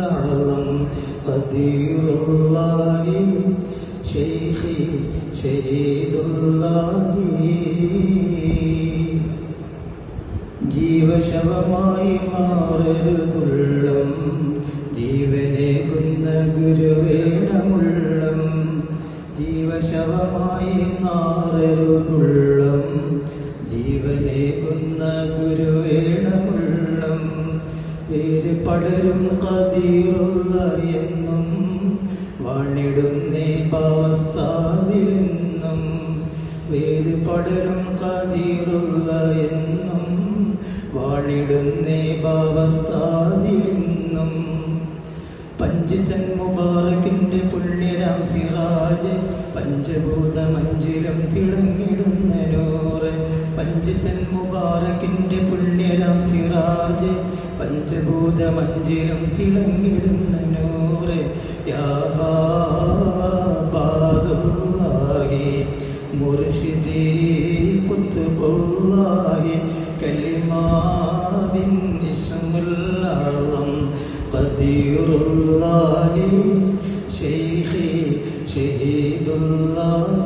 الأعظم قدير الله شيخي شهيد الله ജീവശവമായി മാറരുതുള്ളം ജീവനേകുന്ന ഗുരുവേണമുള്ളം ജീവശവമായി മാറരുതുള്ളം ജീവനേകുന്ന ഗുരുവേണമുള്ളം വേര് പടരും ഖദീറുള്ള എന്നും വാണിടുന്നേ ഭാവസ്ഥാതിലെന്നും വേര് പടരും ഖദീറുള്ള എന്നും വാണിടുന്നേ ഭാവസ്ഥാതിലെന്നും പഞ്ചിതൻ മുബാറക്കിന്റെ പുണ്യരാം സിറാജ് പഞ്ചഭൂതമഞ്ചിലും തിളങ്ങിടുന്ന നൂറ് പഞ്ചിതൻ മുബാറക്കിന്റെ പുണ്യരാം സിറാജ് പഞ്ചഭൂതമഞ്ചിലും തിളങ്ങിടുന്ന നൂറ് യാ ബാസുല്ലാഹി മുർഷിദി ഖുത്ബുല്ലാഹി കലിമാബിൻ ഇസ്മുൽ അഅ്ളം ഖദീറുല്ലാഹി ശൈഖി ഷഹീദുല്ലാഹി